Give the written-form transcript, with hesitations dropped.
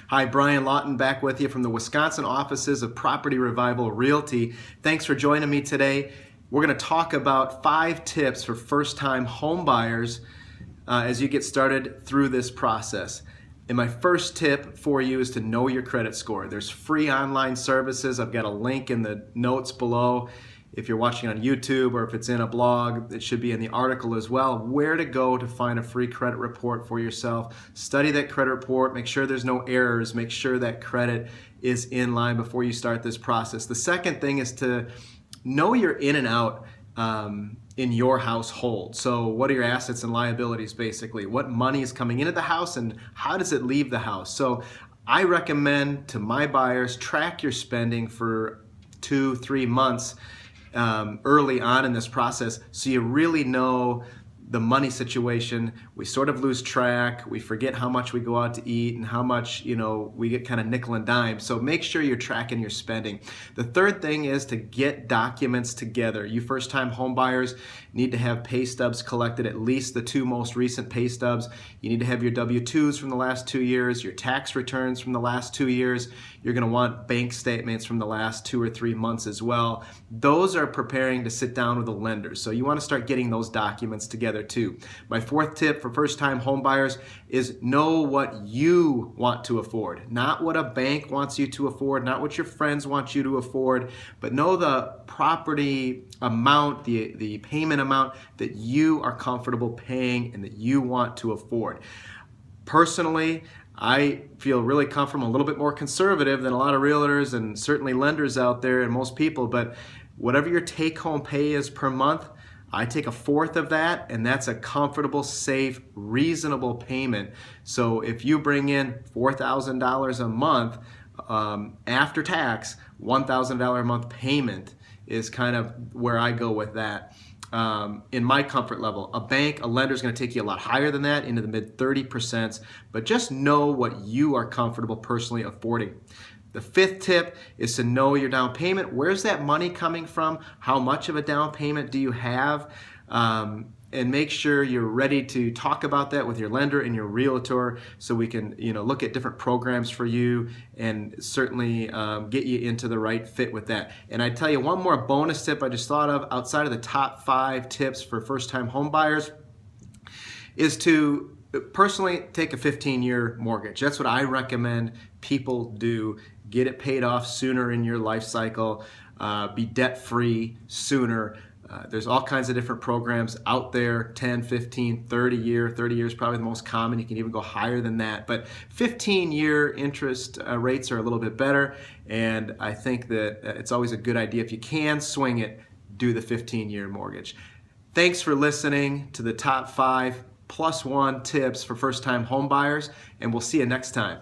Hi, Brian Lawton back with you from the Wisconsin offices of Property Revival Realty. Thanks for joining me today. We're going to talk about 5 tips for first-time home buyers as you get started through this process. And my first tip for you is to know your credit score. There's free online services. I've got a link in the notes below. If you're watching on YouTube or if it's in a blog, it should be in the article as well, where to go to find a free credit report for yourself. Study that credit report, make sure there's no errors, make sure that credit is in line before you start this process. The second thing is to know your in and out in your household. So what are your assets and liabilities basically? What money is coming into the house and how does it leave the house? So I recommend to my buyers, track your spending for 2-3 months early on in this process so you really know the money situation. We sort of lose track. We forget how much we go out to eat and how much, we get kind of nickel and dime. So make sure you're tracking your spending. The third thing is to get documents together. You first-time home buyers need to have pay stubs collected, at least the 2 most recent pay stubs. You need to have your W-2s from the last 2 years, your tax returns from the last 2 years. You're going to want bank statements from the last 2 or 3 months as well. Those are preparing to sit down with a lender. So you want to start getting those documents together too. My fourth tip for first-time home buyers is know what you want to afford. Not what a bank wants you to afford, not what your friends want you to afford, but know the property amount, the payment amount that you are comfortable paying and that you want to afford. Personally, I feel really comfortable, a little bit more conservative than a lot of realtors and certainly lenders out there and most people, but whatever your take-home pay is per month, I take 1/4 of that, and that's a comfortable, safe, reasonable payment. So if you bring in $4,000 a month after tax, $1,000 a month payment is kind of where I go with that. In my comfort level. A lender is going to take you a lot higher than that, into the mid 30%, but just know what you are comfortable personally affording. The fifth tip is to know your down payment. Where's that money coming from? How much of a down payment do you have? And make sure you're ready to talk about that with your lender and your realtor so we can look at different programs for you and certainly get you into the right fit with that. And I tell you one more bonus tip I just thought of outside of the top 5 tips for first-time home buyers is to personally take a 15-year mortgage. That's what I recommend people do. Get it paid off sooner in your life cycle. Be debt-free sooner. There's all kinds of different programs out there, 10, 15, 30 year. 30 years is probably the most common. You can even go higher than that. But 15-year interest rates are a little bit better. And I think that it's always a good idea. If you can swing it, do the 15-year mortgage. Thanks for listening to the top 5 +1 tips for first-time home buyers. And we'll see you next time.